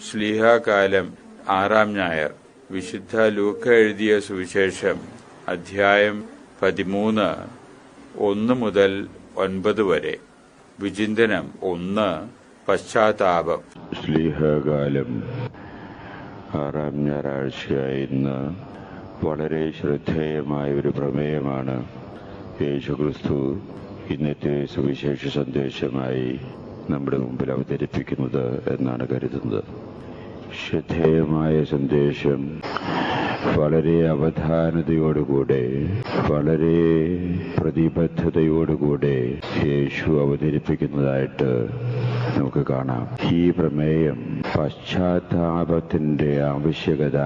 ശ്ലീഹാകാലം 6-ാം ഞായർ. വിശുദ്ധ ലൂക്ക എഴുതിയ സുവിശേഷം അധ്യായം 13 1 മുതൽ 9 വരെ. വിചിന്തനം 1. പശ്ചാത്താപം. ശ്ലീഹാകാലം 6-ാം ഞായറാഴ്ചയായ ഇന്ന് വളരെ ശ്രദ്ധേയമായ ഒരു പ്രമേയമാണ് യേശുക്രിസ്തു ഇന്നത്തെ സുവിശേഷ സന്ദേശമായി നമ്മുടെ മുമ്പിൽ അവതരിപ്പിക്കുന്നത് എന്നാണ് കരുതുന്നത്. ശ്രദ്ധേയമായ സന്ദേശം വളരെ അവധാനതയോടുകൂടെ, വളരെ പ്രതിബദ്ധതയോടുകൂടെ യേശു അവതരിപ്പിക്കുന്നതായിട്ട് നമുക്ക് കാണാം. ഈ പ്രമേയം പശ്ചാത്താപത്തിന്റെ ആവശ്യകത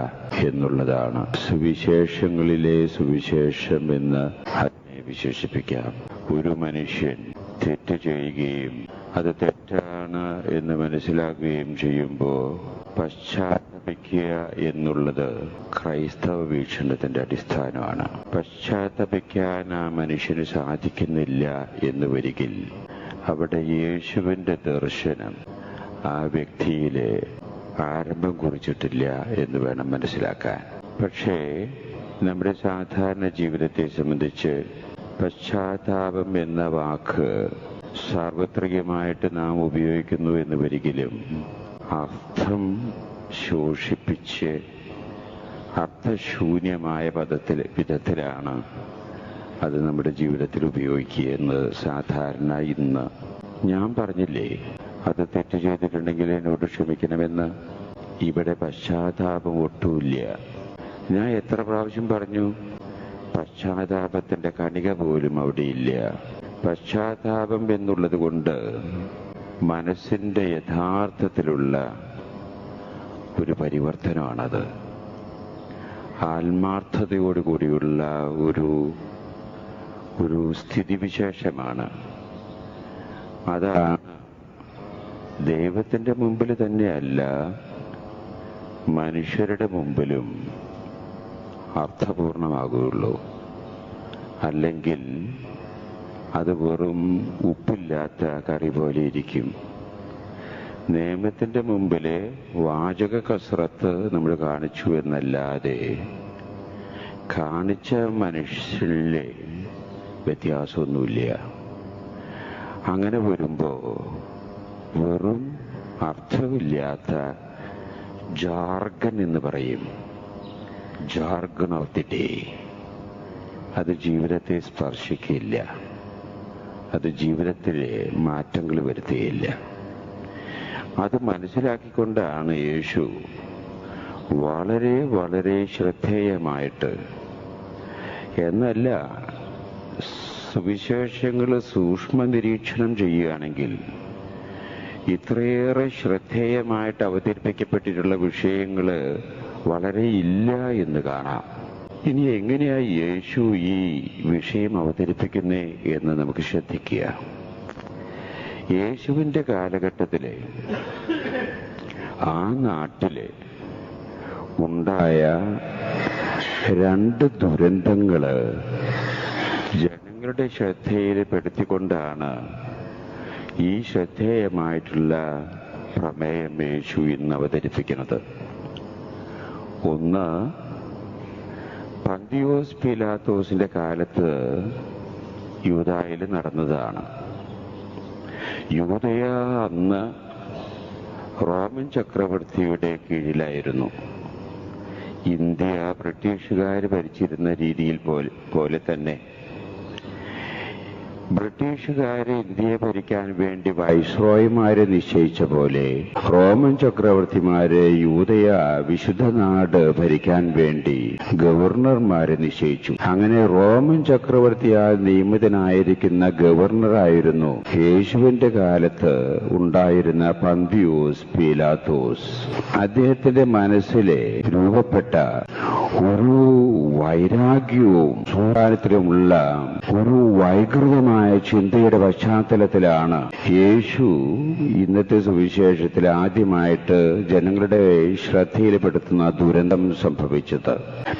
എന്നുള്ളതാണ്. സുവിശേഷങ്ങളിലെ സുവിശേഷം എന്ന് അതിനെ വിശേഷിപ്പിക്കാം. ഒരു മനുഷ്യൻ തെറ്റ് ചെയ്യുകയും അത് തെറ്റാണ് എന്ന് മനസ്സിലാക്കുകയും ചെയ്യുമ്പോൾ പശ്ചാത്തപിക്കുക എന്നുള്ളത് ക്രൈസ്തവ വീക്ഷണത്തിന്റെ അടിസ്ഥാനമാണ്. പശ്ചാത്തപിക്കാൻ ആ മനുഷ്യന് സാധിക്കുന്നില്ല എന്ന് വരികിൽ അവിടെ യേശുവിന്റെ ദർശനം ആ വ്യക്തിയിലെ ആരംഭം കുറിച്ചിട്ടില്ല എന്ന് വേണം മനസ്സിലാക്കാൻ. പക്ഷേ നമ്മുടെ സാധാരണ ജീവിതത്തെ സംബന്ധിച്ച് പശ്ചാത്താപം എന്ന വാക്ക് സാർവത്രികമായിട്ട് നാം ഉപയോഗിക്കുന്നു എന്ന് വരികിലും അർത്ഥം ശോഷിപ്പിച്ച് അർത്ഥശൂന്യമായ വിധത്തിലാണ് അത് നമ്മുടെ ജീവിതത്തിൽ ഉപയോഗിക്കുക എന്ന് സാധാരണ ഇന്ന്. ഞാൻ പറഞ്ഞില്ലേ, അത് തെറ്റ് ചെയ്തിട്ടുണ്ടെങ്കിൽ എന്നോട് ക്ഷമിക്കണമെന്ന്. ഇവിടെ പശ്ചാത്താപം ഒട്ടുമില്ല. ഞാൻ എത്ര പ്രാവശ്യം പറഞ്ഞു, പശ്ചാത്താപത്തിന്റെ കണിക പോലും അവിടെ ഇല്ല. പശ്ചാത്താപം എന്നുള്ളത് കൊണ്ട് മനസ്സിന്റെ യഥാർത്ഥത്തിലുള്ള ഒരു പരിവർത്തനമാണത്. ആത്മാർത്ഥതയോടുകൂടിയുള്ള ഒരു സ്ഥിതിവിശേഷമാണ്. അതാണ് ദൈവത്തിന്റെ മുമ്പിൽ തന്നെയല്ല, മനുഷ്യരുടെ മുമ്പിലും അർത്ഥപൂർണമാകുകയുള്ളൂ. അല്ലെങ്കിൽ അത് വെറും ഉപ്പില്ലാത്ത കറി പോലെ ഇരിക്കും. നിയമത്തിന്റെ മുമ്പിലെ വാചക കസറത്ത് നമ്മൾ കാണിച്ചു എന്നല്ലാതെ കാണിച്ച മനുഷ്യരിലെ വ്യത്യാസമൊന്നുമില്ല. അങ്ങനെ വരുമ്പോ വെറും അർത്ഥമില്ലാത്ത ജാർഗൻ എന്ന് പറയും, ജാർഗൺ ഓഫ് ദി ഡേ. അത് ജീവിതത്തെ സ്പർശിക്കില്ല, അത് ജീവിതത്തിലെ മാറ്റങ്ങൾ വരുത്തുകയില്ല. അത് മനസ്സിലാക്കിക്കൊണ്ടാണ് യേശു വളരെ വളരെ ശ്രദ്ധേയമായിട്ട്, എന്നല്ല സുവിശേഷങ്ങൾ സൂക്ഷ്മ നിരീക്ഷണം ചെയ്യുകയാണെങ്കിൽ ഇത്രയേറെ ശ്രദ്ധേയമായിട്ട് അവതരിപ്പിക്കപ്പെട്ടിട്ടുള്ള വിഷയങ്ങൾ വളരെ ഇല്ല എന്ന് കാണാം. ഇനി എങ്ങനെയാ യേശു ഈ വിഷയം അവതരിപ്പിക്കുന്നേ എന്ന് നമുക്ക് ശ്രദ്ധിക്കുക. യേശുവിന്റെ കാലഘട്ടത്തിലെ ആ നാട്ടിലെ ഉണ്ടായ 2 ദുരന്തങ്ങള് ജനങ്ങളുടെ ശ്രദ്ധയിൽ പെടുത്തിക്കൊണ്ടാണ് ഈ ശ്രദ്ധേയമായിട്ടുള്ള പ്രമേയം യേശു ഇന്ന് അവതരിപ്പിക്കുന്നത്. ഒന്ന്, പന്തിയോസ് പീലാത്തോസിന്റെ കാലത്ത് യൂദായിൽ നടന്നതാണ്. യൂദയ അന്ന് റോമൻ ചക്രവർത്തിയുടെ കീഴിലായിരുന്നു. ഇന്ത്യ ബ്രിട്ടീഷുകാർ ഭരിച്ചിരുന്ന രീതിയിൽ പോലെ തന്നെ ബ്രിട്ടീഷുകാരെ ഇന്ത്യയെ ഭരിക്കാൻ വേണ്ടി വൈസ്രോയിമാരെ നിശ്ചയിച്ച പോലെ റോമൻ ചക്രവർത്തിമാരെ യൂദയ വിശുദ്ധ നാട് ഭരിക്കാൻ വേണ്ടി ഗവർണർമാരെ നിശ്ചയിച്ചു. അങ്ങനെ റോമൻ ചക്രവർത്തിയാൽ നിയമിതനായിരിക്കുന്ന ഗവർണറായിരുന്നു യേശുവിന്റെ കാലത്ത് ഉണ്ടായിരുന്ന പന്തിയോസ് പീലാത്തോസ്. അദ്ദേഹത്തിന്റെ മനസ്സിലെ രൂപപ്പെട്ട ഒരു വൈരാഗ്യവും സ്വാതന്ത്ര്യമുള്ള ഒരു വൈകൃതമായ ചിന്തയുടെ പശ്ചാത്തലത്തിലാണ് യേശു ഇന്നത്തെ സുവിശേഷത്തിൽ ആദ്യമായിട്ട് ജനങ്ങളുടെ ശ്രദ്ധയിൽപ്പെടുത്തുന്ന ദുരന്തം സംഭവിച്ചത്.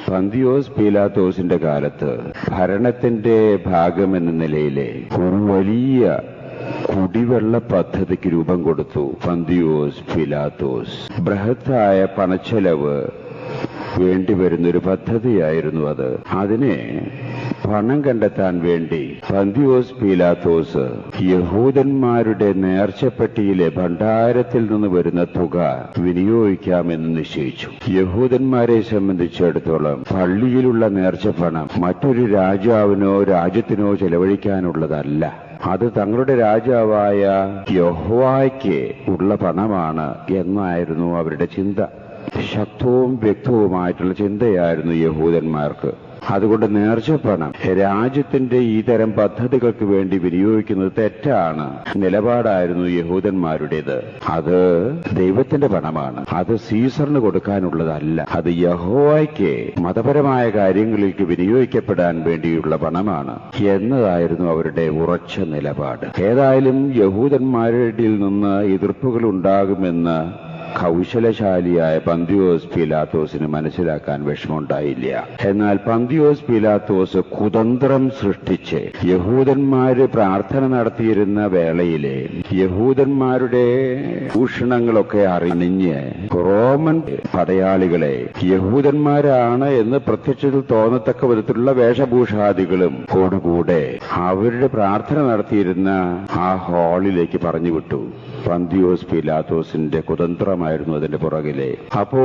പന്തിയോസ് പീലാത്തോസിന്റെ കാലത്ത് ഭരണത്തിന്റെ ഭാഗമെന്ന നിലയിലെ ഒരു വലിയ കുടിവെള്ള പദ്ധതിക്ക് രൂപം കൊടുത്തു പന്തിയോസ് പിലാത്തോസ്. ബൃഹത്തായ പണച്ചെലവ് വേണ്ടിവരുന്നൊരു പദ്ധതിയായിരുന്നു അത്. അതിനെ പണം കണ്ടെത്താൻ വേണ്ടി പന്തിയോസ് പീലാത്തോസ് യഹൂദന്മാരുടെ നേർച്ചപ്പെട്ടിയിലെ ഭണ്ഡാരത്തിൽ നിന്ന് വരുന്ന തുക വിനിയോഗിക്കാമെന്ന് നിശ്ചയിച്ചു. യഹൂദന്മാരെ സംബന്ധിച്ചിടത്തോളം പള്ളിയിലുള്ള നേർച്ചപ്പണം മറ്റൊരു രാജാവിനോ രാജ്യത്തിനോ ചെലവഴിക്കാനുള്ളതല്ല. അത് തങ്ങളുടെ രാജാവായ യഹോവയ്ക്ക് ഉള്ള പണമാണ് എന്നായിരുന്നു അവരുടെ ചിന്ത. ശക്തവും വ്യക്തവുമായിട്ടുള്ള ചിന്തയായിരുന്നു യഹൂദന്മാർക്ക്. അതുകൊണ്ട് നേർച്ചപ്പണം രാജ്യത്തിന്റെ ഈ തരം പദ്ധതികൾക്ക് വേണ്ടി വിനിയോഗിക്കുന്നത് തെറ്റാണ് നിലപാടായിരുന്നു യഹൂദന്മാരുടേത്. അത് ദൈവത്തിന്റെ പണമാണ്, അത് സീസറിന് കൊടുക്കാനുള്ളതല്ല, അത് യഹോവയ്ക്ക് മതപരമായ കാര്യങ്ങളിലേക്ക് വിനിയോഗിക്കപ്പെടാൻ വേണ്ടിയുള്ള പണമാണ് എന്നതായിരുന്നു അവരുടെ ഉറച്ച നിലപാട്. ഏതായാലും യഹൂദന്മാരുടെ നിന്ന് എതിർപ്പുകൾ ഉണ്ടാകുമെന്ന് കൗശലശാലിയായ പന്തിയോസ് പീലാത്തോസിന് മനസ്സിലാക്കാൻ വിഷമമുണ്ടായില്ല. എന്നാൽ പന്തിയോസ് പീലാത്തോസ് കുതന്ത്രം സൃഷ്ടിച്ച് യഹൂദന്മാര് പ്രാർത്ഥന നടത്തിയിരുന്ന വേളയിലെ യഹൂദന്മാരുടെ ഭൂഷണങ്ങളൊക്കെ അറിഞ്ഞ് റോമൻ പടയാളികളെ യഹൂദന്മാരാണ് എന്ന് പ്രത്യക്ഷത്തിൽ തോന്നത്തക്ക വിധത്തിലുള്ള വേഷഭൂഷാദികളും കൂടെ അവരുടെ പ്രാർത്ഥന നടത്തിയിരുന്ന ആ ഹാളിലേക്ക് പറഞ്ഞു വിട്ടു. പന്തിയോസ് പീലാത്തോസിന്റെ കുതന്ത്രമായിരുന്നു അതിന്റെ പുറകിലെ. അപ്പോ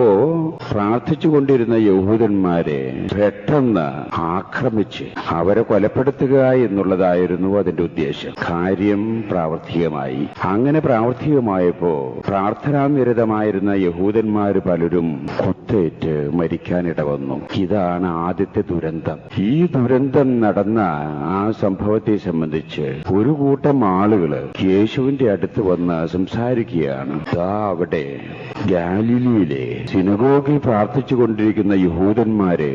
പ്രാർത്ഥിച്ചുകൊണ്ടിരുന്ന യഹൂദന്മാരെ പെട്ടെന്ന് ആക്രമിച്ച് അവരെ കൊലപ്പെടുത്തുക എന്നുള്ളതായിരുന്നു അതിന്റെ ഉദ്ദേശം. കാര്യം പ്രാവർത്തികമായി. അങ്ങനെ പ്രാവർത്തികമായപ്പോ പ്രാർത്ഥനാനിരതമായിരുന്ന യഹൂദന്മാര് പലരും കുത്തേറ്റ് മരിക്കാനിട വന്നു. ഇതാണ് ആദ്യത്തെ ദുരന്തം. ഈ ദുരന്തം നടന്ന ആ സംഭവത്തെ സംബന്ധിച്ച് ഒരു കൂട്ടം ആളുകള് യേശുവിന്റെ അടുത്ത് വന്ന് സംസാരിക്കുകയാണ്. അവിടെ ഗാലിലിയിലെ സിനഗോഗിൽ പ്രാർത്ഥിച്ചുകൊണ്ടിരിക്കുന്ന യഹൂദന്മാര്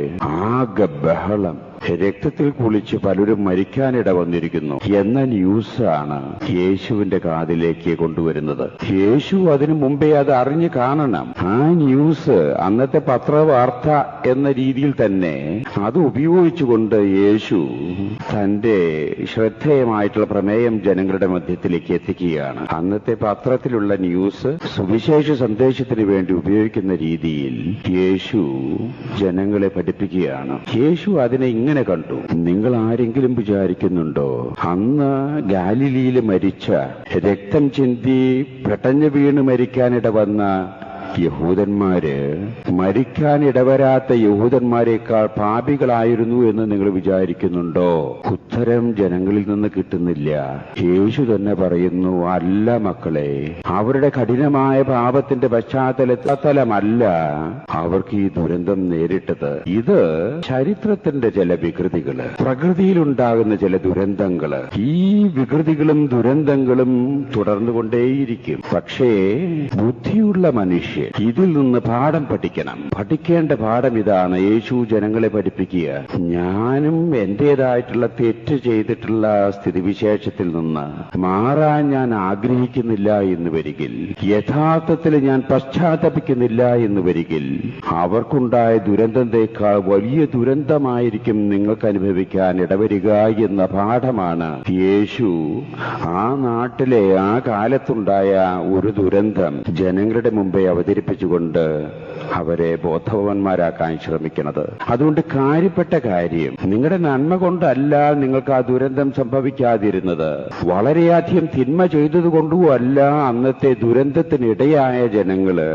ആകെ ബഹളം, രക്തത്തിൽ കുളിച്ച് പലരും മരിക്കാനിട വന്നിരിക്കുന്നു എന്ന ന്യൂസാണ് യേശുവിന്റെ കാതിലേക്ക് കൊണ്ടുവരുന്നത്. യേശു അതിനു മുമ്പേ അത് അറിഞ്ഞു കാണണം. ആ ന്യൂസ് അന്നത്തെ പത്രവാർത്ത എന്ന രീതിയിൽ തന്നെ അത് ഉപയോഗിച്ചുകൊണ്ട് യേശു തന്റെ ശ്രദ്ധേയമായിട്ടുള്ള പ്രമേയം ജനങ്ങളുടെ മധ്യത്തിലേക്ക് എത്തിക്കുകയാണ്. അന്നത്തെ പത്രത്തിലുള്ള ന്യൂസ് സുവിശേഷ സന്ദേശത്തിന് വേണ്ടി ഉപയോഗിക്കുന്ന രീതിയിൽ യേശു ജനങ്ങളെ പഠിപ്പിക്കുകയാണ്. യേശു അതിനെ ഇങ്ങനെ കണ്ടു. നിങ്ങൾ ആരെങ്കിലും വിചാരിക്കുന്നുണ്ടോ അന്ന് ഗാലിലിയിൽ മരിച്ച, രക്തം ചിന്തി പെട്ടഞ്ഞു വീണ് മരിക്കാനിട വന്ന യഹൂദന്മാര് മരിക്കാനിടവരാത്ത യഹൂദന്മാരെക്കാൾ പാപികളായിരുന്നു എന്ന് നിങ്ങൾ വിചാരിക്കുന്നുണ്ടോ? ഉത്തരം ജനങ്ങളിൽ നിന്ന് കിട്ടുന്നില്ല. യേശു തന്നെ പറയുന്നു, അല്ല മക്കളെ, അവരുടെ കഠിനമായ പാപത്തിന്റെ പശ്ചാത്തലമല്ല അവർക്ക് ഈ ദുരന്തം നേരിട്ടത്. ഇത് ചരിത്രത്തിന്റെ ചില വികൃതികള്, പ്രകൃതിയിലുണ്ടാകുന്ന ചില ദുരന്തങ്ങള്. ഈ വികൃതികളും ദുരന്തങ്ങളും തുടർന്നുകൊണ്ടേയിരിക്കും. പക്ഷേ ബുദ്ധിയുള്ള മനുഷ്യൻ ഇതിൽ നിന്ന് പാഠം പഠിക്കണം. പഠിക്കേണ്ട പാഠം ഇതാണ്. യേശു ജനങ്ങളെ പഠിപ്പിക്കുക, ഞാനും എന്റേതായിട്ടുള്ള തെറ്റ് ചെയ്തിട്ടുള്ള സ്ഥിതിവിശേഷത്തിൽ നിന്ന് മാറാൻ ഞാൻ ആഗ്രഹിക്കുന്നില്ല എന്ന് വരികിൽ, യഥാർത്ഥത്തിൽ ഞാൻ പശ്ചാത്തപിക്കുന്നില്ല എന്ന് വരികിൽ, അവർക്കുണ്ടായ ദുരന്തത്തെക്കാൾ വലിയ ദുരന്തമായിരിക്കും നിങ്ങൾക്ക് അനുഭവിക്കാൻ ഇടവരിക എന്ന പാഠമാണ് യേശു ആ നാട്ടിലെ ആ കാലത്തുണ്ടായ ഒരു ദുരന്തം ജനങ്ങളുടെ മുമ്പേ അവതരിപ്പിച്ചുകൊണ്ട് അവരെ ബോധവാന്മാരാക്കാൻ ശ്രമിക്കുന്നത്. അതുകൊണ്ട് കാര്യപ്പെട്ട കാര്യം, നിങ്ങളുടെ നന്മ കൊണ്ടല്ല നിങ്ങൾക്ക് ആ ദുരന്തം സംഭവിക്കാതിരുന്നത്, വളരെയധികം തിന്മ ചെയ്തതുകൊണ്ടുമല്ല അന്നത്തെ ദുരന്തത്തിനിടയായ ജനങ്ങള്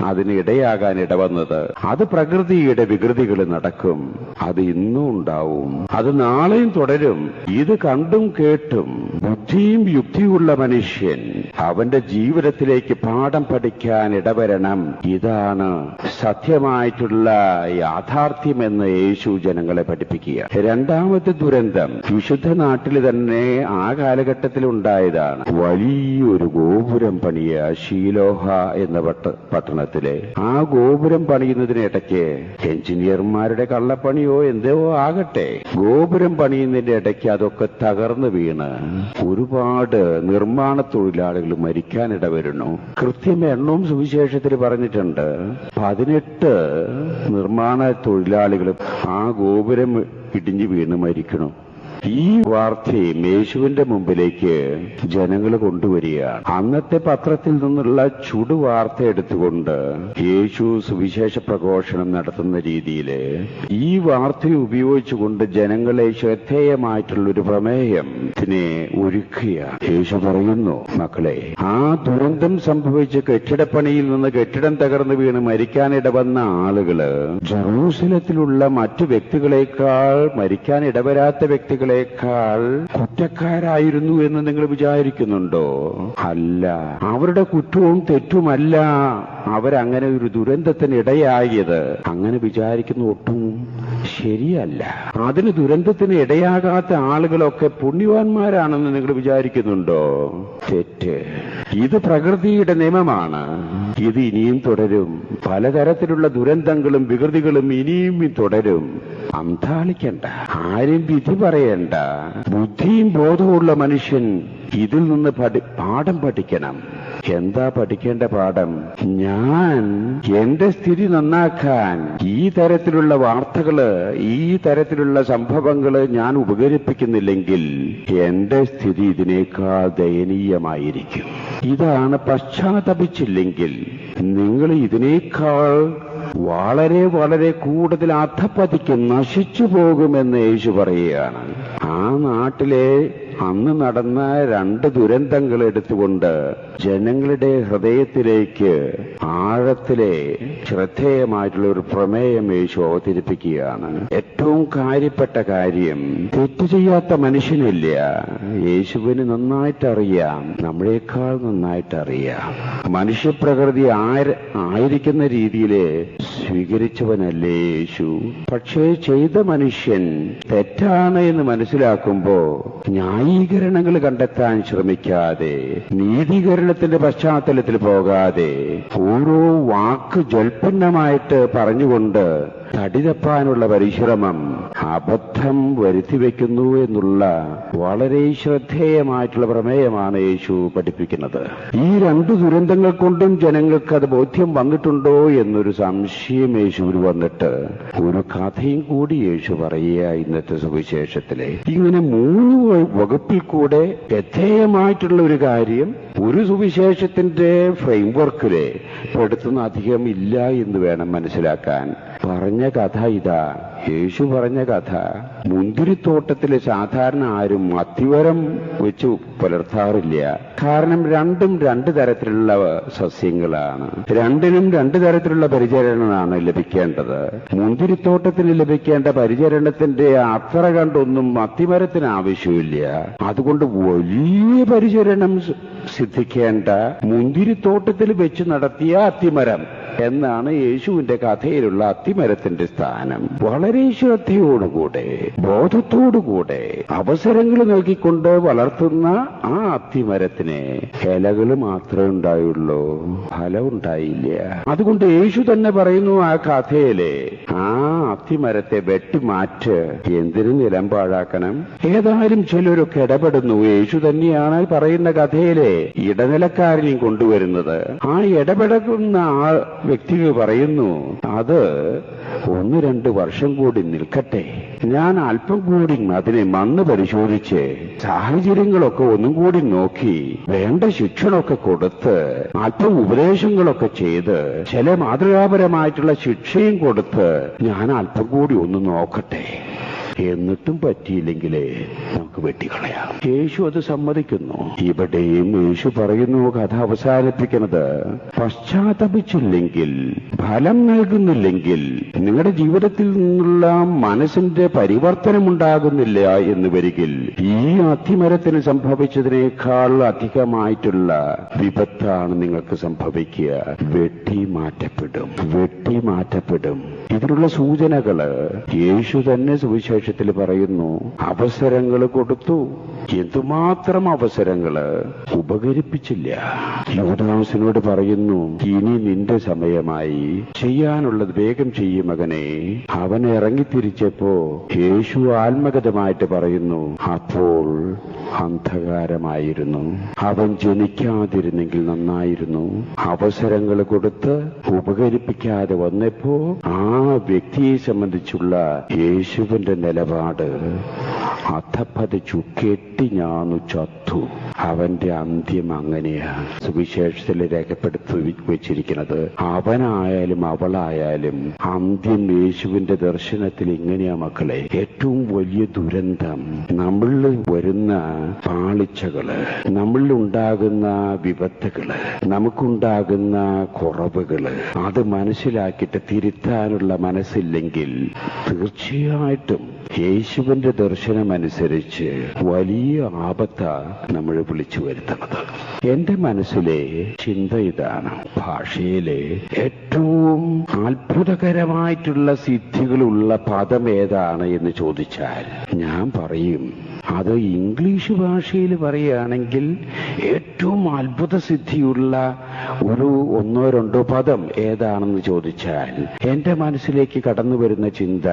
അതിന് ഇടയാകാൻ ഇടവന്നത്. അത് പ്രകൃതിയുടെ വികൃതികൾ നടക്കും, അത് ഇന്നും ഉണ്ടാവും, അത് നാളെയും തുടരും. ഇത് കണ്ടും കേട്ടും ബുദ്ധിയും യുക്തിയുള്ള മനുഷ്യൻ അവന്റെ ജീവിതത്തിലേക്ക് പാഠം പഠിക്കാൻ ഇടവരണം. ഇതാണ് സത്യമായിട്ടുള്ള യാഥാർത്ഥ്യമെന്ന് യേശു ജനങ്ങളെ പഠിപ്പിക്കുക. രണ്ടാമത്തെ ദുരന്തം വിശുദ്ധ നാട്ടിൽ തന്നെ ആ കാലഘട്ടത്തിൽ ഉണ്ടായതാണ്. വലിയൊരു ഗോപുരം പണിയ ശീലോഹ എന്ന പട്ടണത്തിലെ ആ ഗോപുരം പണിയുന്നതിനിടയ്ക്ക് എഞ്ചിനീയർമാരുടെ കള്ളപ്പണിയോ എന്തോ ആകട്ടെ, ഗോപുരം പണിയുന്നതിന്റെ ഇടയ്ക്ക് അതൊക്കെ തകർന്നു വീണ് ഒരുപാട് നിർമ്മാണ തൊഴിലാളികൾ മരിക്കാനിട വരുന്നു. കൃത്യം എണ്ണവും സുവിശേഷത്തിൽ പറഞ്ഞിട്ടുണ്ട്. 18 നിർമ്മാണ തൊഴിലാളികൾ ആ ഗോപുരം ഇടിഞ്ഞു വീണ് മരിക്കണം. ഈ വാർത്തയും യേശുവിന്റെ മുമ്പിലേക്ക് ജനങ്ങൾ കൊണ്ടുവരികയാണ്. അന്നത്തെ പത്രത്തിൽ നിന്നുള്ള ചുടുവാർത്ത എടുത്തുകൊണ്ട് യേശു സുവിശേഷ പ്രഘോഷണം നടത്തുന്ന രീതിയിൽ ഈ വാർത്തയെ ഉപയോഗിച്ചുകൊണ്ട് ജനങ്ങളെ ശ്രദ്ധേയമായിട്ടുള്ളൊരു പ്രമേയത്തിനെ ഒരുക്കുകയാണ്. യേശു പറയുന്നു, മക്കളെ, ആ ദുരന്തം സംഭവിച്ച് കെട്ടിടപ്പണിയിൽ നിന്ന് കെട്ടിടം തകർന്നു വീണ് മരിക്കാനിടവന്ന ആളുകള് ജെറൂസലത്തിലുള്ള മറ്റു വ്യക്തികളെക്കാൾ, മരിക്കാൻ ഇടവരാത്ത വ്യക്തികളെക്കാൾ കുറ്റക്കാരായിരുന്നു എന്ന് നിങ്ങൾ വിചാരിക്കുന്നുണ്ടോ? അല്ല, അവരുടെ കുറ്റവും തെറ്റുമല്ല അവരങ്ങനെ ഒരു ദുരന്തത്തിന് ഇടയായത്. അങ്ങനെ വിചാരിക്കുന്ന ഒട്ടും ശരിയല്ല. അതിന് ദുരന്തത്തിന് ഇടയാകാത്ത ആളുകളൊക്കെ പുണ്യവാന്മാരാണെന്ന് നിങ്ങൾ വിചാരിക്കുന്നുണ്ടോ? തെറ്റ്. ഇത് പ്രകൃതിയുടെ നിയമമാണ്. ഇത് ഇനിയും തുടരും. പലതരത്തിലുള്ള ദുരന്തങ്ങളും വികൃതികളും ഇനിയും തുടരും. അന്താളിക്കണ്ട, ആരും വിധി പറയണ്ട. ബുദ്ധിയും ബോധവുമുള്ള മനുഷ്യൻ ഇതിൽ നിന്ന് പാഠം പഠിക്കണം. എന്താ പഠിക്കേണ്ട പാഠം? ഞാൻ എന്റെ സ്ഥിതി നന്നാക്കാൻ ഈ തരത്തിലുള്ള വാർത്തകള്, ഈ തരത്തിലുള്ള സംഭവങ്ങള് ഞാൻ ഉപകരിപ്പിക്കുന്നില്ലെങ്കിൽ എന്റെ സ്ഥിതി ഇതിനേക്കാൾ ദയനീയമായിരിക്കും. ഇതാണ് പശ്ചാത്തപിച്ചില്ലെങ്കിൽ നിങ്ങൾ ഇതിനേക്കാൾ വളരെ വളരെ കൂടുതൽ അധപ്പതിക്കും, നശിച്ചു പോകുമെന്ന് യേശു പറയുകയാണ്. ആ നാട്ടിലെ അന്ന് നടന്ന 2 ദുരന്തങ്ങൾ എടുത്തുകൊണ്ട് ജനങ്ങളുടെ ഹൃദയത്തിലേക്ക് ആഴത്തിലെ ശ്രദ്ധേയമായിട്ടുള്ള ഒരു പ്രമേയം യേശു അവതരിപ്പിക്കുകയാണ്. ഏറ്റവും കാര്യപ്പെട്ട കാര്യം, തെറ്റ് ചെയ്യാത്ത മനുഷ്യനില്ല. യേശുവിന് നന്നായിട്ടറിയാം, നമ്മളെക്കാൾ നന്നായിട്ടറിയാം. മനുഷ്യപ്രകൃതി ആയിരിക്കുന്ന രീതിയിൽ സ്വീകരിച്ചവനല്ലേ യേശു. പക്ഷേ ചെയ്ത മനുഷ്യൻ തെറ്റാണ് എന്ന് മനസ്സിലാക്കുമ്പോ ന്യായീകരണങ്ങൾ കണ്ടെത്താൻ ശ്രമിക്കാതെ, നീതീകരണത്തിന്റെ പശ്ചാത്തലത്തിൽ പോകാതെ, ഓരോ വാക്ക് ജൽപ്പന്നമായിട്ട് പറഞ്ഞുകൊണ്ട് തടിതപ്പാനുള്ള പരിശ്രമം അബദ്ധം വരുത്തിവെക്കുന്നു എന്നുള്ള വളരെ ശ്രദ്ധേയമായിട്ടുള്ള പ്രമേയമാണ് യേശു പഠിപ്പിക്കുന്നത്. ഈ 2 ദുരന്തങ്ങൾ കൊണ്ടും ജനങ്ങൾക്ക് അത് ബോധ്യം വന്നിട്ടുണ്ടോ എന്നൊരു സംശയം യേശുവിന് വന്നിട്ട് ഒരു കഥയും കൂടി യേശു പറയുക ഇന്നത്തെ സുവിശേഷത്തിലെ. ഇങ്ങനെ 3 വകുപ്പിൽ കൂടെ ശ്രദ്ധേയമായിട്ടുള്ള ഒരു കാര്യം ഒരു സുവിശേഷത്തിന്റെ ഫ്രെയിംവർക്കില് പെടുത്തുന്ന അധികം ഇല്ല എന്ന് വേണം മനസ്സിലാക്കാൻ. പറഞ്ഞ കഥ ഇതാ. യേശു പറഞ്ഞ കഥ, മുന്തിരിത്തോട്ടത്തില് സാധാരണ ആരും അത്തിവരം വെച്ച് പുലർത്താറില്ല. കാരണം രണ്ടും 2 തരത്തിലുള്ള സസ്യങ്ങളാണ്. രണ്ടിനും 2 തരത്തിലുള്ള പരിചരണമാണ് ലഭിക്കേണ്ടത്. മുന്തിരിത്തോട്ടത്തിന് ലഭിക്കേണ്ട പരിചരണത്തിന്റെ അത്ര കണ്ടൊന്നും അത്തിമരത്തിന് ആവശ്യമില്ല. അതുകൊണ്ട് വലിയ പരിചരണം സിദ്ധിക്കേണ്ട മുന്തിരിത്തോട്ടത്തിൽ വെച്ച് നടത്തിയ അത്തിമരം എന്നാണ് യേശുവിന്റെ കഥയിലുള്ള അത്തിമരത്തിന്റെ സ്ഥാനം. വളരെ ശ്രദ്ധയോടുകൂടെ, ബോധത്തോടുകൂടെ അവസരങ്ങൾ നൽകിക്കൊണ്ട് വളർത്തുന്ന ആ അത്തിമരത്തിന് ഇലകൾ മാത്രമേ ഉണ്ടായുള്ളൂ, ഫലം ഉണ്ടായില്ല. അതുകൊണ്ട് യേശു തന്നെ പറയുന്നു ആ കഥയിലെ, ആ അത്തിമരത്തെ വെട്ടിമാറ്റ്, എന്തിനു നിലം പാഴാക്കണം? ഏതായാലും ചിലരൊക്കെ ഇടപെടുന്നു. യേശു തന്നെയാണ് പറയുന്ന കഥയിലെ ഇടനിലക്കാരനെയും കൊണ്ടുവരുന്നത്. ആ ഇടപെടുന്ന ആ വ്യക്തികൾ പറയുന്നു, അത് 1-2 വർഷം കൂടി നിൽക്കട്ടെ, ഞാൻ അല്പം കൂടി അതിനെ മണ്ണ് പരിശോധിച്ച് സാഹചര്യങ്ങളൊക്കെ ഒന്നും കൂടി നോക്കി വേണ്ട ശിക്ഷണമൊക്കെ കൊടുത്ത് അല്പം ഉപദേശങ്ങളൊക്കെ ചെയ്ത് ചില മാതൃകാപരമായിട്ടുള്ള ശിക്ഷയും കൊടുത്ത് ഞാൻ അല്പം കൂടി ഒന്ന് നോക്കട്ടെ. എന്നിട്ടും പറ്റിയില്ലെങ്കിലേ നമുക്ക് വെട്ടിക്കളയാം. യേശു അത് സമ്മതിക്കുന്നു. ഇവിടെയും യേശു പറയുന്നു, കഥ അവസാനിപ്പിക്കുന്നത്, പശ്ചാത്തപിച്ചില്ലെങ്കിൽ, ഫലം നൽകുന്നില്ലെങ്കിൽ, നിങ്ങളുടെ ജീവിതത്തിൽ നിന്നുള്ള മനസ്സിന്റെ പരിവർത്തനം ഉണ്ടാകുന്നില്ല എന്ന് വരികിൽ ഈ അത്തിമരത്തിന് സംഭവിച്ചതിനേക്കാൾ അധികമായിട്ടുള്ള വിപത്താണ് നിങ്ങൾക്ക് സംഭവിക്കുക. വെട്ടിമാറ്റപ്പെടും, വെട്ടിമാറ്റപ്പെടും. ഇതിനുള്ള സൂചനകള് യേശു തന്നെ സുവിശേഷത്തിൽ പറയുന്നു. അവസരങ്ങൾ കൊടുത്തു, എന്തുമാത്രം അവസരങ്ങള് ഉപകരിപ്പിച്ചില്ല. യൂദാസിനോട് പറയുന്നു, ഇനി നിന്റെ സമയമായി, ചെയ്യാനുള്ളത് വേഗം ചെയ്യും മകനെ. അവൻ ഇറങ്ങിത്തിരിച്ചപ്പോ യേശു ആത്മഗതമായിട്ട് പറയുന്നു, അപ്പോൾ അന്ധകാരമായിരുന്നു. അവൻ ജനിക്കാതിരുന്നെങ്കിൽ നന്നായിരുന്നു. അവസരങ്ങൾ കൊടുത്ത് ഉപകരിപ്പിക്കാതെ വന്നപ്പോ ആ വ്യക്തിയെ സംബന്ധിച്ചുള്ള യേശുവിന്റെ നിലപാട് അധപ്പതിച്ചു, കെട്ടിഞ്ഞാന്നു ചത്തു. അവന്റെ അന്ത്യം അങ്ങനെയാ സുവിശേഷത്തിൽ രേഖപ്പെടുത്തി വെച്ചിരിക്കുന്നത്. അവനായാലും അവളായാലും അന്ത്യം യേശുവിന്റെ ദർശനത്തിൽ ഇങ്ങനെയാ മക്കളെ. ഏറ്റവും വലിയ ദുരന്തം നമ്മളിൽ വരുന്ന പാളിച്ചകള്, നമ്മളിലുണ്ടാകുന്ന വിപത്തുകള്, നമുക്കുണ്ടാകുന്ന കുറവുകള്, അത് മനസ്സിലാക്കിയിട്ട് തിരുത്താനുള്ള മനസ്സില്ലെങ്കിൽ തീർച്ചയായിട്ടും യേശുവിന്റെ ദർശനമനുസരിച്ച് വലിയ ആപത്താ നമ്മൾ വിളിച്ചു വരുത്തുന്നത്. എന്റെ മനസ്സിലെ ചിന്ത ഇതാണ്, ഭാഷയിലെ ഏറ്റവും അത്ഭുതകരമായിട്ടുള്ള സിദ്ധികളുള്ള പദം ഏതാണ് എന്ന് ചോദിച്ചാൽ ഞാൻ പറയും, അത് ഇംഗ്ലീഷ് ഭാഷയിൽ പറയുകയാണെങ്കിൽ ഏറ്റവും അത്ഭുത സിദ്ധിയുള്ള ഒരു 1-2 പദം ഏതാണെന്ന് ചോദിച്ചാൽ എന്റെ മനസ്സിലേക്ക് കടന്നു വരുന്ന ചിന്ത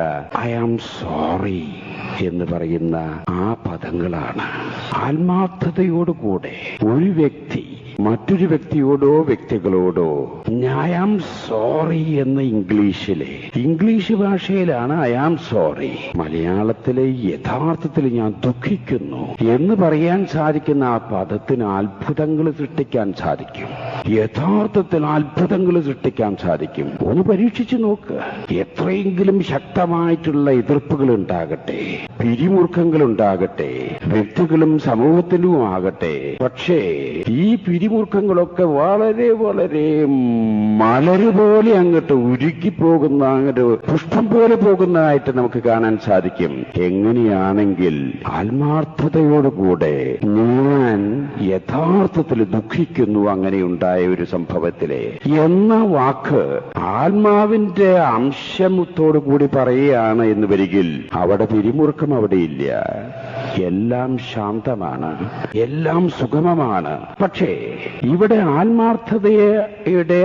ഐ ആം സോറി എന്ന് പറയുന്ന ആ പദങ്ങളാണ്. ആത്മാർത്ഥതയോടുകൂടെ ഒരു വ്യക്തി മറ്റൊരു വ്യക്തിയോടോ വ്യക്തികളോടോ ഐ ആം സോറി എന്ന് ഇംഗ്ലീഷ് ഭാഷയിലാണ് ഐ ആം സോറി. മലയാളത്തിലെ യഥാർത്ഥത്തിൽ ഞാൻ ദുഃഖിക്കുന്നു എന്ന് പറയാൻ സാധിക്കുന്ന ആ പദത്തിന് അത്ഭുതങ്ങൾ സൃഷ്ടിക്കാൻ സാധിക്കും. യഥാർത്ഥത്തിൽ അത്ഭുതങ്ങൾ സൃഷ്ടിക്കാൻ സാധിക്കും. ഒന്ന് പരീക്ഷിച്ചു നോക്ക്. എത്രയെങ്കിലും ശക്തമായിട്ടുള്ള എതിർപ്പുകൾ ഉണ്ടാകട്ടെ, പിരിമുറുക്കങ്ങൾ ഉണ്ടാകട്ടെ, വ്യക്തികളും സമൂഹത്തിലും ആകട്ടെ, പക്ഷേ ഈ പിരിമുറുക്കങ്ങളൊക്കെ വളരെ വളരെ മലര് പോലെ അങ്ങോട്ട് ഉരുക്കിപ്പോകുന്ന, അങ്ങോട്ട് പുഷ്പം പോലെ പോകുന്നതായിട്ട് നമുക്ക് കാണാൻ സാധിക്കും. എങ്ങനെയാണെങ്കിൽ ആത്മാർത്ഥതയോടുകൂടെ ഞാൻ യഥാർത്ഥത്തിൽ ദുഃഖിക്കുന്നു അങ്ങനെ ഉണ്ടായ ഒരു സംഭവത്തിലെ എന്ന വാക്ക് ആത്മാവിന്റെ അംശത്തോടു കൂടി പറയുകയാണ് എന്ന് വരികിൽ അവിടെ പിരിമുറുക്കം അവിടെയില്ല. എല്ലാം ശാന്തമാണ്, എല്ലാം സുഗമമാണ്. പക്ഷേ ഇവിടെ ആത്മാർത്ഥതയുടെ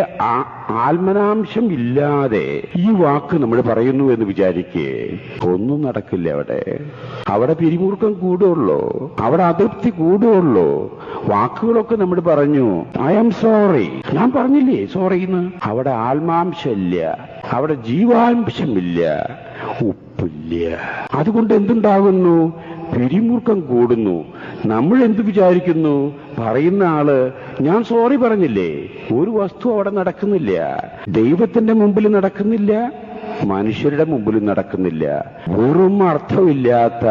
ആത്മനാംശം ഇല്ലാതെ ഈ വാക്ക് നമ്മൾ പറയുന്നു എന്ന് വിചാരിക്കേ, ഒന്നും നടക്കില്ല. അവിടെ പിരിമുറുക്കം കൂടുള്ളൂ, അവിടെ അതൃപ്തി കൂടുള്ളൂ. വാക്കുകളൊക്കെ നമ്മൾ പറഞ്ഞു ഐ ആം സോറി, ഞാൻ പറഞ്ഞില്ലേ സോറി എന്ന്. അവിടെ ആത്മാംശമില്ല, അവിടെ ജീവാംശമില്ല, ഉപ്പില്ല. അതുകൊണ്ട് എന്തുണ്ടാകുന്നു? പിരിമുറുക്കം കൂടുന്നു. നമ്മൾ എന്ത് വിചാരിക്കുന്നു? പറയുന്ന ആള് ഞാൻ സോറി പറഞ്ഞില്ലേ, ഒരു വസ്തു അവിടെ നടക്കുന്നില്ല. ദൈവത്തിന്റെ മുമ്പിൽ നടക്കുന്നില്ല, മനുഷ്യരുടെ മുമ്പിൽ നടക്കുന്നില്ല. വെറും അർത്ഥമില്ലാത്ത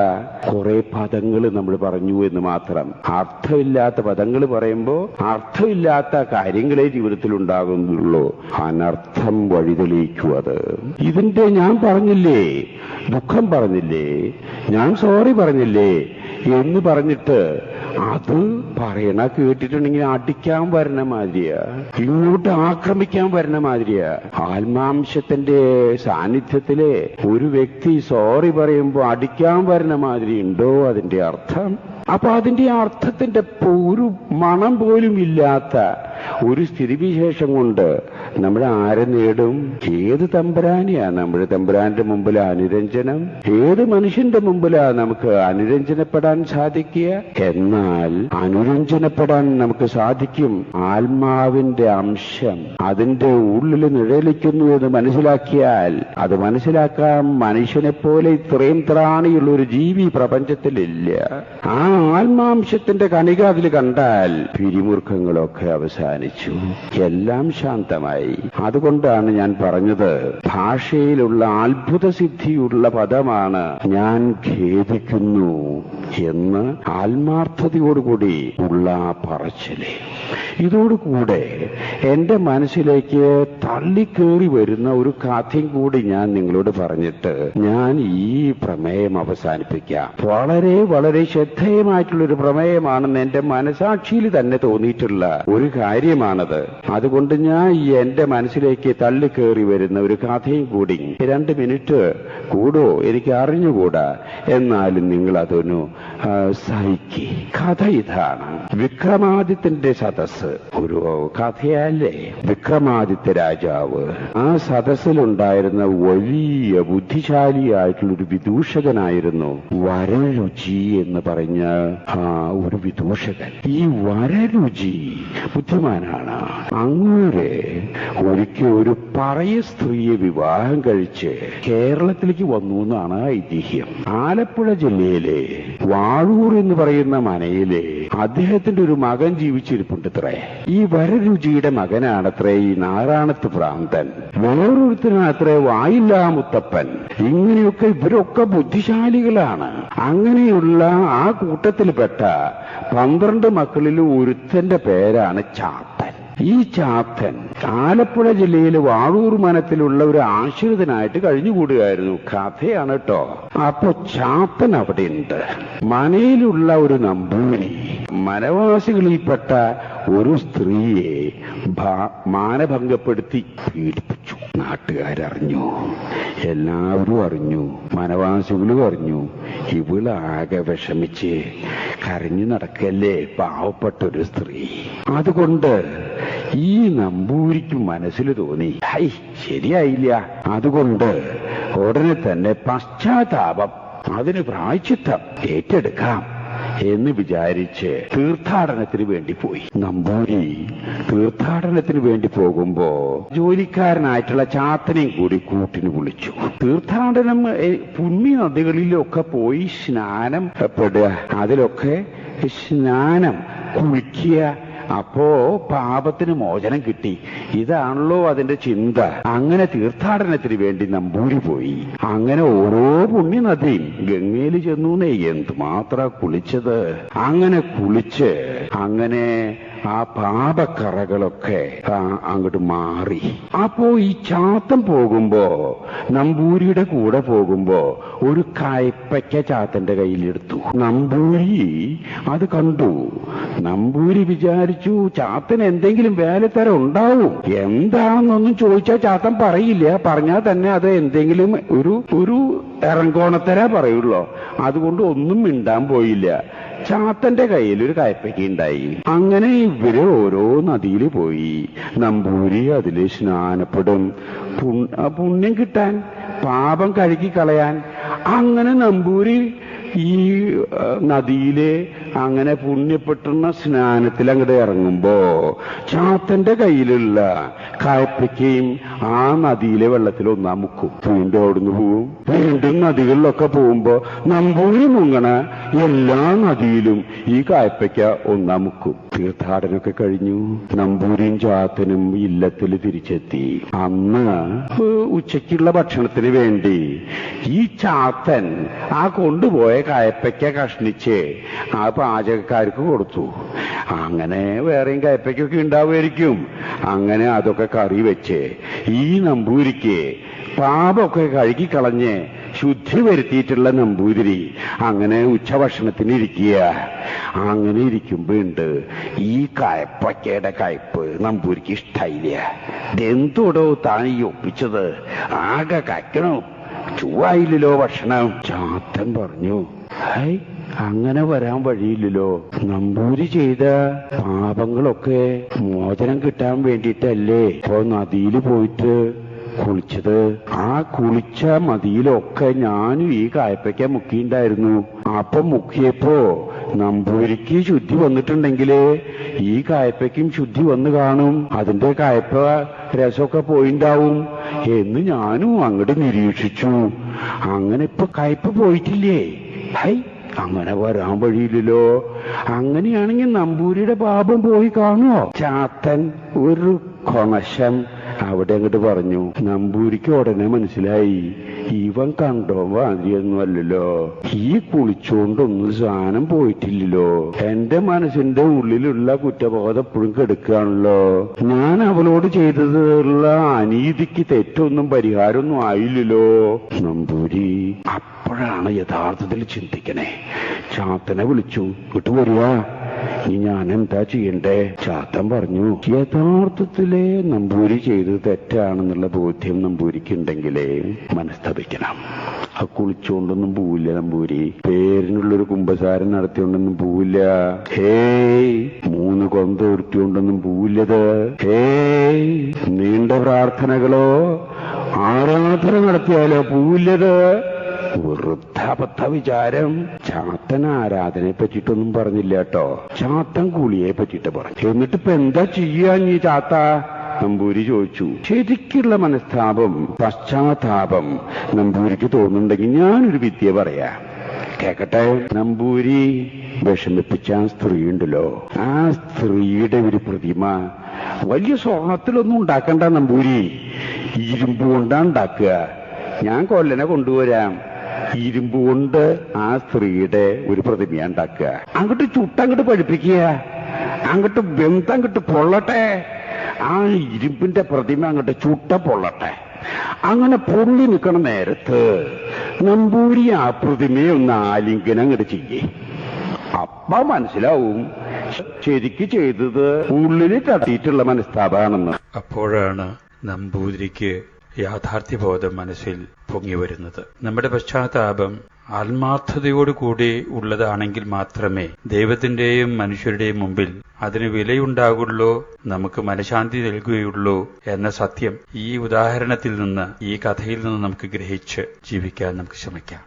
കുറെ പദങ്ങൾ നമ്മൾ പറഞ്ഞു എന്ന് മാത്രം. അർത്ഥമില്ലാത്ത പദങ്ങൾ പറയുമ്പോൾ അർത്ഥമില്ലാത്ത കാര്യങ്ങളെ ജീവിതത്തിൽ ഉണ്ടാകുന്നുള്ളൂ. അനർത്ഥം വഴിതെളിയിക്കും. അത് ഇതിന്റെ ഞാൻ പറഞ്ഞില്ലേ, ദുഃഖം പറഞ്ഞില്ലേ, ഞാൻ സോറി പറഞ്ഞില്ലേ എന്ന് പറഞ്ഞിട്ട് അത് പറയണ കേട്ടിട്ടുണ്ടെങ്കിൽ അടിക്കാൻ വരണ മാതിരിയാ, ഇങ്ങോട്ട് ആക്രമിക്കാൻ വരണ മാതിരിയാ. ആത്മാംശത്തിന്റെ സാന്നിധ്യത്തിലെ ഒരു വ്യക്തി സോറി പറയുമ്പോ അടിക്കാൻ വരണ മാതിരി ഉണ്ടോ അതിന്റെ അർത്ഥം? അപ്പൊ അതിന്റെ അർത്ഥത്തിന്റെ ഒരു മണം പോലും ഇല്ലാത്ത ഒരു സ്ഥിതിവിശേഷം കൊണ്ട് നമ്മൾ ആരെ നേടും? ഏത് തമ്പുരാനെയാ നമ്മുടെ തമ്പുരാന്റെ മുമ്പിൽ അനുരഞ്ജനം? ഏത് മനുഷ്യന്റെ മുമ്പിലാ നമുക്ക് അനുരഞ്ജനപ്പെടാൻ സാധിക്കുക? എന്നാൽ അനുരഞ്ജനപ്പെടാൻ നമുക്ക് സാധിക്കും ആത്മാവിന്റെ അംശം അതിന്റെ ഉള്ളിൽ നിഴലിക്കുന്നു എന്ന് മനസ്സിലാക്കിയാൽ. അത് മനസ്സിലാക്കാൻ മനുഷ്യനെ പോലെ ഇത്രയും ത്രാണിയുള്ള ഒരു ജീവി പ്രപഞ്ചത്തിലില്ല. ആ ആത്മാംശത്തിന്റെ കണിക അതിൽ കണ്ടാൽ പിരിമുറുക്കങ്ങളൊക്കെ അവസാനിച്ചു, എല്ലാം ശാന്തമായി. അതുകൊണ്ടാണ് ഞാൻ പറഞ്ഞത്, ഭാഷയിലുള്ള അത്ഭുത സിദ്ധിയുള്ള പദമാണ് ഞാൻ ഖേദിക്കുന്നു എന്ന് ആത്മാർത്ഥതയോടുകൂടി ഉള്ള പറച്ചില്. ഇതോടുകൂടെ എന്റെ മനസ്സിലേക്ക് തള്ളിക്കേറി വരുന്ന ഒരു കഥയും കൂടി ഞാൻ നിങ്ങളോട് പറഞ്ഞിട്ട് ഞാൻ ഈ പ്രമേയം അവസാനിപ്പിക്കാം. വളരെ വളരെ ശ്രദ്ധേയമായിട്ടുള്ളൊരു പ്രമേയമാണെന്ന് എന്റെ മനസാക്ഷിയിൽ തന്നെ തോന്നിയിട്ടുള്ള ഒരു കാര്യമാണത്. അതുകൊണ്ട് ഞാൻ എന്റെ മനസ്സിലേക്ക് തള്ളിക്കേറി വരുന്ന ഒരു കഥയും കൂടി 2 മിനിറ്റ് കൂടോ എനിക്ക് അറിഞ്ഞുകൂടാ, എന്നാലും നിങ്ങൾ അതൊന്ന് സഹിക്ക്. കഥ ഇതാണ്. വിക്രമാദിത്യന്റെ സദസ്സ് ഒരു കഥയല്ലേ. വിക്രമാദിത്യ രാജാവ് ആ സദസ്സിലുണ്ടായിരുന്ന വലിയ ബുദ്ധിശാലിയായിട്ടുള്ളൊരു വിദൂഷകനായിരുന്നു വരരുചി എന്ന് പറഞ്ഞ ഒരു വിദൂഷകൻ. ഈ വരരുചി ബുദ്ധിമാനാണ്. അങ്ങനെ ഒരിക്കൽ ഒരു പറയ സ്ത്രീയെ വിവാഹം കഴിച്ച് കേരളത്തിലേക്ക് വന്നു എന്നാണ് ഐതിഹ്യം. ആലപ്പുഴ ജില്ലയിലെ വാഴൂർ എന്ന് പറയുന്ന മനയിലെ അദ്ദേഹത്തിന്റെ ഒരു മകൻ ജീവിച്ചിരിപ്പുണ്ടത്രേ. ഈ വരരുചിയുടെ മകനാണത്രേ ഈ നാരായണത്ത് ഭ്രാന്തൻ. വേറൊരുത്തനാണത്രേ വായില്ലാ മുത്തപ്പൻ. ഇങ്ങനെയൊക്കെ ഇവരൊക്കെ ബുദ്ധിശാലികളാണ്. അങ്ങനെയുള്ള ആ കൂട്ടത്തിൽപ്പെട്ട 12 മക്കളിൽ ഒരുത്തന്റെ പേരാണ് ചാത്തൻ. ഈ ചാത്തൻ ആലപ്പുഴ ജില്ലയിലെ വാഴൂർ മനത്തിലുള്ള ഒരു ആശ്രിതനായിട്ട് കഴിഞ്ഞുകൂടുകയായിരുന്നു. കഥയാണ് കേട്ടോ. അപ്പൊ ചാത്തൻ അവിടെ ഉണ്ട്. മനയിലുള്ള ഒരു നമ്പൂരി മനവാസികളിൽപ്പെട്ട ഒരു സ്ത്രീയെ മാനഭംഗപ്പെടുത്തി പീഡിപ്പിച്ചു. നാട്ടുകാരറിഞ്ഞു, എല്ലാവരും അറിഞ്ഞു, മനവാസികളും അറിഞ്ഞു. ഇവളാകെ വിഷമിച്ച് കരഞ്ഞു നടക്കല്ലേ പാവപ്പെട്ടൊരു സ്ത്രീ. അതുകൊണ്ട് ഈ നമ്പൂരിക്ക് മനസ്സിൽ തോന്നി, ഹൈ ശരിയായില്ല. അതുകൊണ്ട് ഉടനെ തന്നെ പശ്ചാത്താപം, അതിന് പ്രായശ്ചിത്തം ഏറ്റെടുക്കാം എന്ന് വിചാരിച്ച് തീർത്ഥാടനത്തിന് വേണ്ടി പോയി. നമ്പൂരി തീർത്ഥാടനത്തിന് വേണ്ടി പോകുമ്പോ ജോലിക്കാരനായിട്ടുള്ള ചാത്തനെയും കൂടി കൂട്ടിന് വിളിച്ചു. തീർത്ഥാടനം പുണ്യ നദികളിലൊക്കെ പോയി സ്നാനം പെടുക, അതിലൊക്കെ സ്നാനം കുളിക്കുക. അപ്പോ പാപത്തിന് മോചനം കിട്ടി. ഇതാണല്ലോ അതിന്റെ ചിന്ത. അങ്ങനെ തീർത്ഥാടനത്തിന് വേണ്ടി നമ്പൂരി പോയി. അങ്ങനെ ഓരോ പുണ്യനദിയും ഗംഗയിൽ ചെന്നു. എന്തുമാത്രം കുളിച്ചത്. അങ്ങനെ കുളിച്ച് അങ്ങനെ ആ പാപക്കറകളൊക്കെ അങ്ങോട്ട് മാറി. അപ്പോ ഈ ചാത്തൻ പോകുമ്പോ, നമ്പൂരിയുടെ കൂടെ പോകുമ്പോ ഒരു കയ്പയ്ക്ക ചാത്തന്റെ കയ്യിലെടുത്തു. നമ്പൂരി അത് കണ്ടു. നമ്പൂരി വിചാരിച്ചു ചാത്തൻ എന്തെങ്കിലും വേലത്തരം ഉണ്ടാവും. എന്താണെന്നൊന്നും ചോദിച്ചാൽ ചാത്തൻ പറയില്ല. പറഞ്ഞാൽ തന്നെ അത് എന്തെങ്കിലും ഒരു ഇറങ്കോണത്തര പറയുള്ളൂ. അതുകൊണ്ട് ഒന്നും മിണ്ടാൻ പോയില്ല. ചാത്തന്റെ കയ്യിൽ ഒരു കയ്പയ്ക്ക ഉണ്ടായി. അങ്ങനെ ഇവര് ഓരോ നദിയിൽ പോയി. നമ്പൂരി അതില് സ്നാനപ്പെടും, പുണ്യം കിട്ടാൻ, പാപം കഴുകി കളയാൻ. അങ്ങനെ നമ്പൂരി ഈ നദിയിലെ അങ്ങനെ പുണ്യപ്പെട്ടുന്ന സ്നാനത്തിൽ അങ്ങോട്ട് ഇറങ്ങുമ്പോ ചാത്തന്റെ കയ്യിലുള്ള കയ്പയ്ക്കയും ആ നദിയിലെ വെള്ളത്തിൽ ഒന്നാ മുക്കും. വീണ്ടും അവിടുന്ന് പോവും. വീണ്ടും നദികളിലൊക്കെ പോകുമ്പോ നമ്പൂരി മുങ്ങണ എല്ലാ നദിയിലും ഈ കയ്പയ്ക്ക ഒന്നാ മുക്കും. തീർത്ഥാടനമൊക്കെ കഴിഞ്ഞു. നമ്പൂരിയും ചാത്തനും ഇല്ലത്തിൽ തിരിച്ചെത്തി. അന്ന് ഉച്ചയ്ക്കുള്ള ഭക്ഷണത്തിന് വേണ്ടി ഈ ചാത്തൻ ആ കൊണ്ടുപോയ കയ്പയ്ക്ക കഷ്ണിച്ച് ആ പാചകക്കാർക്ക് കൊടുത്തു. അങ്ങനെ വേറെയും കയ്പയ്ക്കൊക്കെ ഉണ്ടാവുമായിരിക്കും. അങ്ങനെ അതൊക്കെ കറി വെച്ച് ഈ നമ്പൂരിക്ക് പാപമൊക്കെ കഴുകിക്കളഞ്ഞ് ശുദ്ധി വരുത്തിയിട്ടുള്ള നമ്പൂതിരി അങ്ങനെ ഉച്ചഭക്ഷണത്തിന് ഇരിക്കുക. അങ്ങനെ ഇരിക്കുമ്പോ ഉണ്ട് ഈ കയ്പയ്ക്കയുടെ കയ്പ് നമ്പൂരിക്ക് ഇഷ്ടായില്ല. എന്തോടോ താൻ ഈ ഒപ്പിച്ചത്, ആകെ കയ്ക്കണോ, ചൂവായില്ലല്ലോ ഭക്ഷണം. ചാത്തൻ പറഞ്ഞു, ഹൈ അങ്ങനെ വരാൻ വഴിയില്ലല്ലോ. നമ്പൂരി ചെയ്ത പാപങ്ങളൊക്കെ മോചനം കിട്ടാൻ വേണ്ടിയിട്ടല്ലേ ഇപ്പോ നദിയിൽ പോയിട്ട് കുളിച്ചത്. ആ കുളിച്ച മതിയിലൊക്കെ ഞാനും ഈ കയ്പയ്ക്ക മുക്കിണ്ടായിരുന്നു. അപ്പൊ മുക്കിയപ്പോ നമ്പൂരിക്ക് ശുദ്ധി വന്നിട്ടുണ്ടെങ്കിലേ ഈ കയ്പയ്ക്കും ശുദ്ധി വന്നു കാണും. അതിന്റെ കയ്പ രസമൊക്കെ പോയിണ്ടാവും എന്ന് ഞാനും അങ്ങോട്ട് നിരീക്ഷിച്ചു. അങ്ങനെ ഇപ്പൊ കയ്പ പോയിട്ടില്ലേ. ഹൈ അങ്ങനെ വരാൻ വഴിയില്ലല്ലോ. അങ്ങനെയാണെങ്കിൽ നമ്പൂരിയുടെ പാപം പോയി കാണുമോ? ചാത്തൻ ഒരു കൊണശം അവിടെ അങ്ങോട്ട് പറഞ്ഞു. നമ്പൂരിക്ക് ഉടനെ മനസ്സിലായി, ഇവൻ കണ്ടോ മാതിരിയൊന്നുമല്ലല്ലോ, ഈ കുളിച്ചോണ്ടൊന്നും സാധനം പോയിട്ടില്ലല്ലോ. എന്റെ മനസ്സിന്റെ ഉള്ളിലുള്ള കുറ്റബോധം എപ്പോഴും കെടുക്കുകയാണല്ലോ. ഞാൻ അവളോട് ചെയ്തതുള്ള അനീതിക്ക് തെറ്റൊന്നും പരിഹാരമൊന്നും ആയില്ലല്ലോ. നമ്പൂരി അപ്പോഴാണ് യഥാർത്ഥത്തിൽ ചിന്തിക്കണേ. ചാത്തനെ വിളിച്ചു, ഇട്ട് വരിക, ഇനി ഞാൻ എന്താ ചെയ്യണ്ടേ? ചാത്തൻ പറഞ്ഞു, യഥാർത്ഥത്തിലെ നമ്പൂരി ചെയ്തത് തെറ്റാണെന്നുള്ള ബോധ്യം നമ്പൂരിക്കുണ്ടെങ്കിലേ മനസ്തപിക്കണം. ആ കുളിച്ചോണ്ടൊന്നും പോവില്ല നമ്പൂരി. പേരിനുള്ളൊരു കുമ്പസാരം നടത്തിയോണ്ടൊന്നും പോവില്ല. ഹേയ് 3 കൊന്ത ഉരുട്ടിയോണ്ടൊന്നും പോവില്ലത്. ഹേയ് നീണ്ട പ്രാർത്ഥനകളോ ആരാധന നടത്തിയാലോ പോവില്ലത്. വൃദ്ധാപത്ത വിചാരം. ചാത്തൻ ആരാധനയെ പറ്റിയിട്ടൊന്നും പറഞ്ഞില്ല കേട്ടോ, ചാത്തൻ കുളിയെ പറ്റിയിട്ട് പറഞ്ഞു. എന്നിട്ടിപ്പോ എന്താ ചെയ്യാ നീ ചാത്ത? നമ്പൂരി ചോദിച്ചു. ശരിക്കുള്ള മനസ്താപം, പശ്ചാത്താപം നമ്പൂരിക്ക് തോന്നുന്നുണ്ടെങ്കിൽ ഞാനൊരു വിദ്യ പറയാം, കേക്കട്ടെ? നമ്പൂരി വിഷമിപ്പിച്ച ആ സ്ത്രീ ഉണ്ടല്ലോ, ആ സ്ത്രീയുടെ ഒരു പ്രതിമ വലിയ സ്വർണത്തിലൊന്നും ഉണ്ടാക്കണ്ട നമ്പൂരി, ഇരുമ്പ് കൊണ്ടാ ഉണ്ടാക്കുക. ഞാൻ കൊല്ലനെ കൊണ്ടുവരാം. ഇരുമ്പ് കൊണ്ട് ആ സ്ത്രീയുടെ ഒരു പ്രതിമ ഉണ്ടാക്കുക. അങ്ങോട്ട് ചുട്ടങ്ങോട്ട് പഠിപ്പിക്കുക, അങ്ങോട്ട് ബന്ധങ്ങോട്ട് പൊള്ളട്ടെ. ആ ഇരുമ്പിന്റെ പ്രതിമ അങ്ങോട്ട് ചുട്ട പൊള്ളട്ടെ. അങ്ങനെ പൊള്ളി നിൽക്കണ നേരത്ത് നമ്പൂരി ആ പ്രതിമയെ ഒന്ന് ആലിംഗനം അങ്ങോട്ട് ചെയ്യേ. അപ്പ മനസ്സിലാവും ശരിക്ക് ചെയ്തത് ഉള്ളിൽ തട്ടിയിട്ടുള്ള മനസ്താപാണെന്ന്. അപ്പോഴാണ് നമ്പൂതിരിക്ക് യാഥാർത്ഥ്യബോധം മനസ്സിൽ പൊങ്ങി വരുന്നത്. നമ്മുടെ പശ്ചാത്താപം ആത്മാർത്ഥതയോടുകൂടി ഉള്ളതാണെങ്കിൽ മാത്രമേ ദൈവത്തിന്റെയും മനുഷ്യരുടെയും മുമ്പിൽ അതിന് വിലയുണ്ടാകുള്ളൂ, നമുക്ക് മനഃശാന്തി നൽകുകയുള്ളൂ എന്ന സത്യം ഈ ഉദാഹരണത്തിൽ നിന്ന്, ഈ കഥയിൽ നിന്ന് നമുക്ക് ഗ്രഹിച്ച് ജീവിക്കാൻ നമുക്ക് ശ്രമിക്കാം.